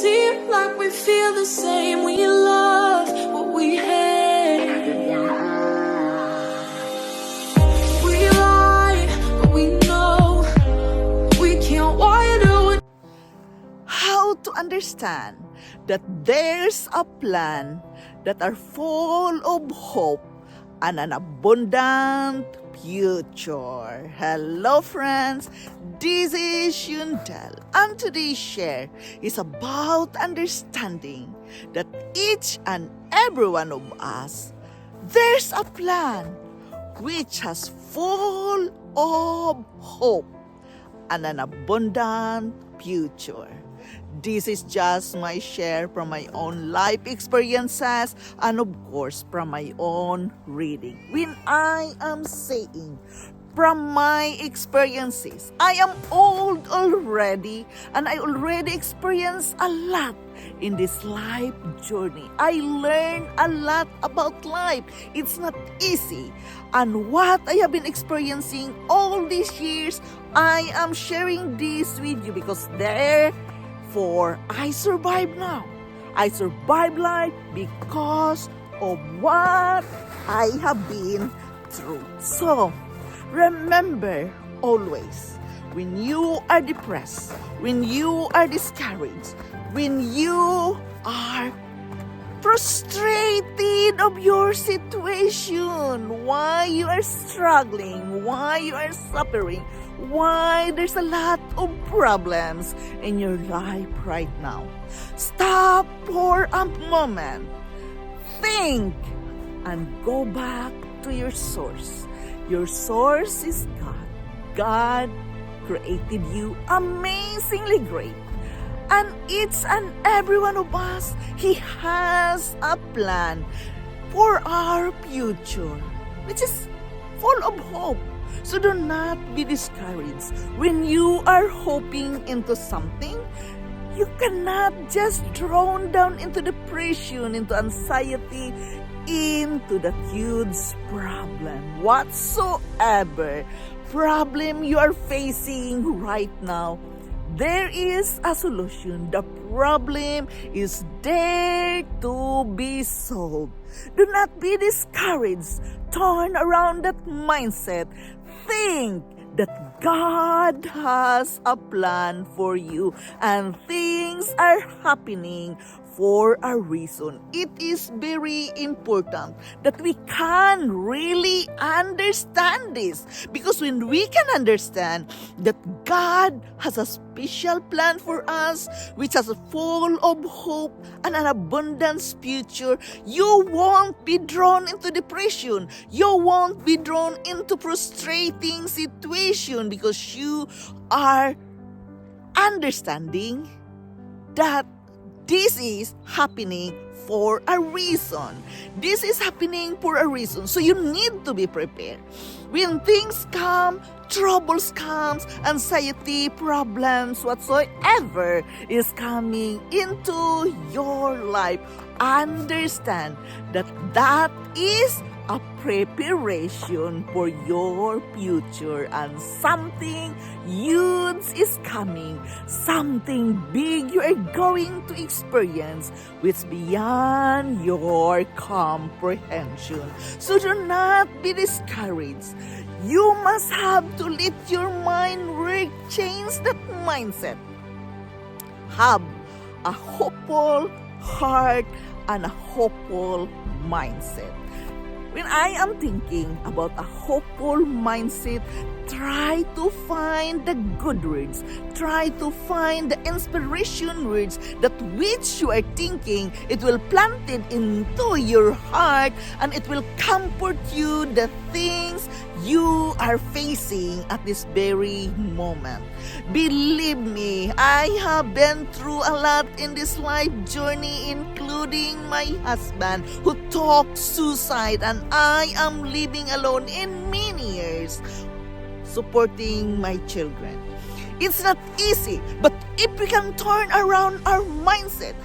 seem like we feel the same. We love what we hate. We lie, but we know we can't widen. How to understand that there's a plan that are full of hope and an abundant future. Hello friends, this is Yundel, and today's share is about understanding that each and every one of us, there's a plan which has full of hope and an abundant future. This is just my share from my own life experiences and of course from my own reading. When I am saying from my experiences, I am old already and I already experienced a lot in this life journey. I learned a lot about life. It's not easy. And what I have been experiencing all these years, I am sharing this with you because therefore I survive now. I survive life because of what I have been through. So, remember always, when you are depressed, when you are discouraged, when you are frustrated of your situation, why you are struggling, why you are suffering, why there's a lot of problems in your life right now. Stop for a moment, think, and go back to your source. Your source is God. God created you amazingly great. And each and every one of us, He has a plan for our future, which is full of hope. So do not be discouraged. When you are hoping into something, you cannot just drown down into depression, into anxiety, into the huge problem. Whatsoever problem you are facing right now, there is a solution. The problem is there to be solved. Do not be discouraged. Turn around that mindset. Think that God has a plan for you and things are happening for a reason. It is very important that we can really understand this, because when we can understand that God has a special plan for us which has full of hope and an abundance future, you won't be drawn into depression. You won't be drawn into frustrating situation because you are understanding that this is happening for a reason. This is happening for a reason. So you need to be prepared. When things come, troubles comes, anxiety, problems, whatsoever is coming into your life, understand that that is a preparation for your future, and something huge is coming, something big you are going to experience which beyond your comprehension. So do not be discouraged. You must have to let your mind work, change that mindset. Have a hopeful heart and a hopeful mindset. When I am thinking about a hopeful mindset, try to find the good words. Try to find the inspiration words that which you are thinking, it will plant it into your heart and it will comfort you the things you are facing at this very moment. Believe me, I have been through a lot in this life journey, including my husband who took suicide, and I am living alone in many years, supporting my children. It's not easy, but if we can turn around our mindset,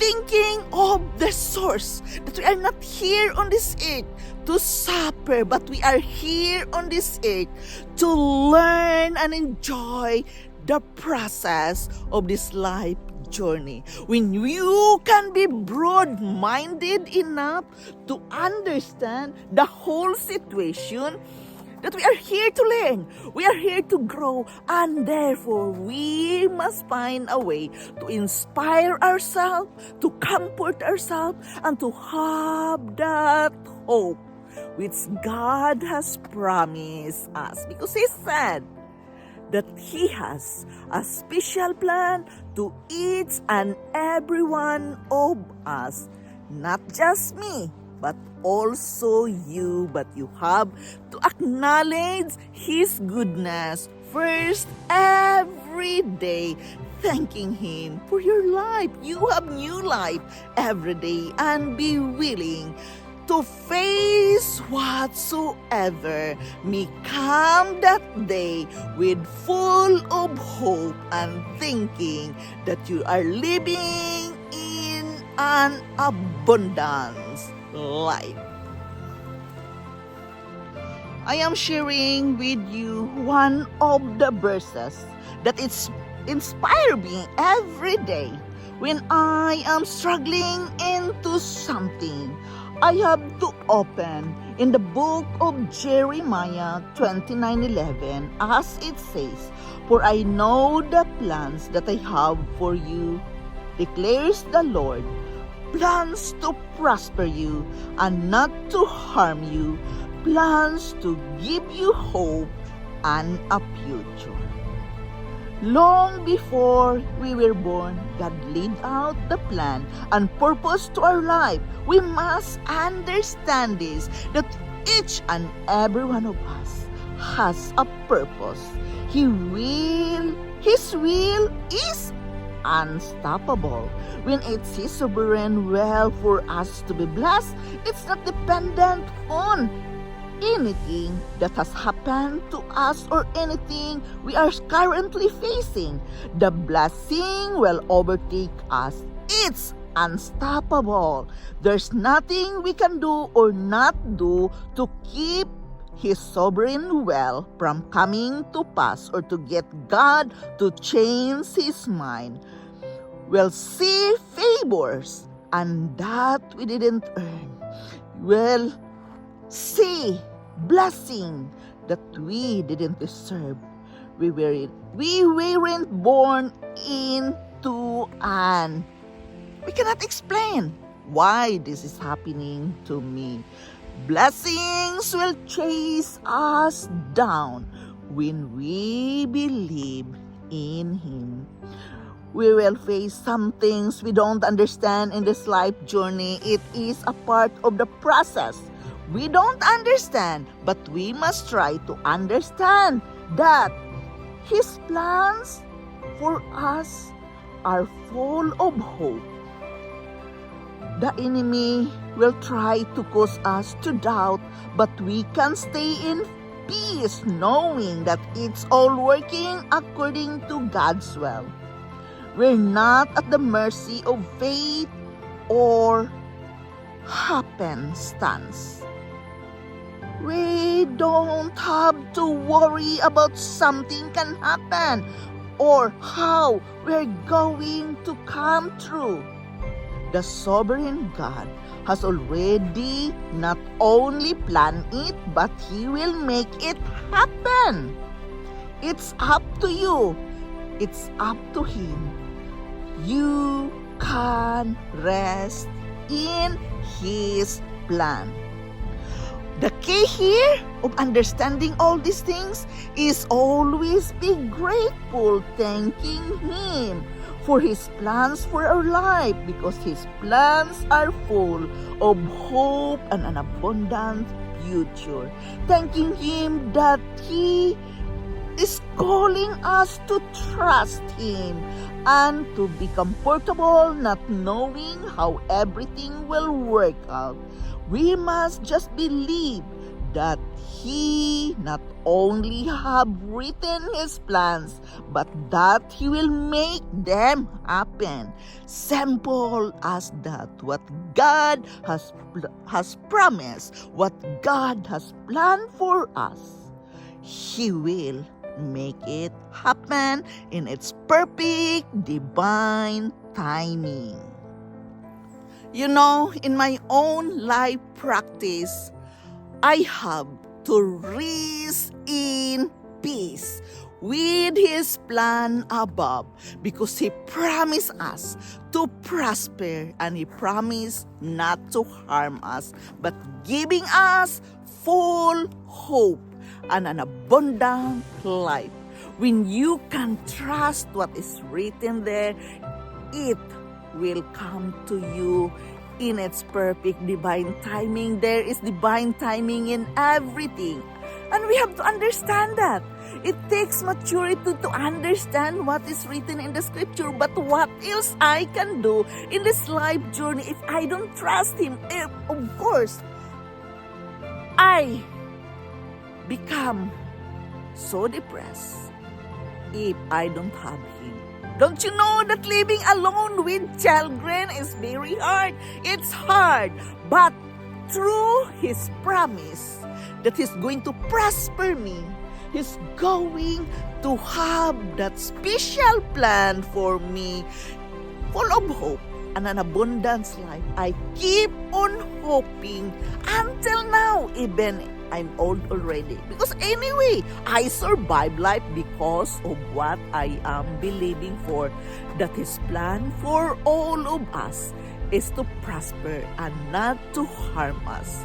thinking of the source, that we are not here on this earth to suffer, but we are here on this earth to learn and enjoy the process of this life journey, when you can be broad-minded enough to understand the whole situation, that we are here to learn, we are here to grow, and therefore we must find a way to inspire ourselves, to comfort ourselves, and to have that hope which God has promised us. Because He said that He has a special plan to each and every one of us. Not just me, but also you. But you have to acknowledge His goodness first every day, thanking Him for your life. You have new life every day, and be willing to face whatsoever may come that day with full of hope and thinking that you are living in an abundance life. I am sharing with you one of the verses that inspire me every day when I am struggling into something. I have to open in the book of Jeremiah 29:11, as it says, "For I know the plans that I have for you, declares the Lord, plans to prosper you and not to harm you, plans to give you hope and a future." Long before we were born, God laid out the plan and purpose to our life. We must understand this, that each and every one of us has a purpose. His will is unstoppable. When it's His sovereign will for us to be blessed, it's not dependent on anything that has happened to us or anything we are currently facing. The blessing will overtake us. It's unstoppable. There's nothing we can do or not do to keep His sovereign will from coming to pass or to get God to change His mind. We'll see favors and that we didn't earn. We'll see blessing that we didn't deserve. We weren't born into, and we cannot explain why this is happening to me. Blessings will chase us down when we believe in Him. We will face some things we don't understand in this life journey. It is a part of the process. We don't understand, but we must try to understand that His plans for us are full of hope. The enemy will try to cause us to doubt, but we can stay in peace knowing that it's all working according to God's will. We're not at the mercy of fate or happenstance. We don't have to worry about something can happen or how we're going to come through. The sovereign God has already not only planned it, but He will make it happen. It's up to you. It's up to Him. You can rest in His plan. The key here of understanding all these things is always be grateful, thanking Him for His plans for our life, because His plans are full of hope and an abundant future. Thanking Him that He is calling us to trust Him and to be comfortable not knowing how everything will work out. We must just believe that He not only have written His plans, but that He will make them happen. Simple as that. What God has promised, what God has planned for us, He will make it happen in its perfect divine timing. You know, in my own life practice, I have to rest in peace with His plan above, because He promised us to prosper, and He promised not to harm us, but giving us full hope and an abundant life. When you can trust what is written there, it will come to you in its perfect divine timing. There is divine timing in everything. And we have to understand that. It takes maturity to understand what is written in the scripture. But what else I can do in this life journey if I don't trust Him? Of course, I become so depressed if I don't have Him. Don't you know that living alone with children is very hard? It's hard. But through His promise that He's going to prosper me, He's going to have that special plan for me, full of hope and an abundance life. I keep on hoping until now, even I'm old already. Because anyway, I survive life because of what I am believing for. That His plan for all of us is to prosper and not to harm us.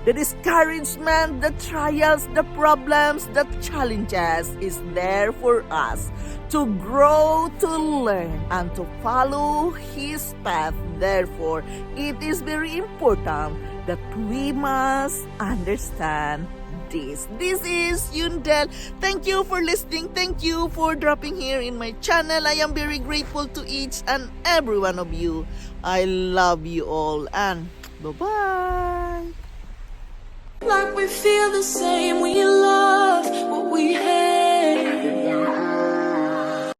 The discouragement, the trials, the problems, the challenges is there for us to grow, to learn, and to follow His path. Therefore, it is very important that we must understand this. This is Yundel. Thank you for listening. Thank you for dropping here in my channel. I am very grateful to each and every one of you. I love you all, and bye-bye. Like we feel the same, we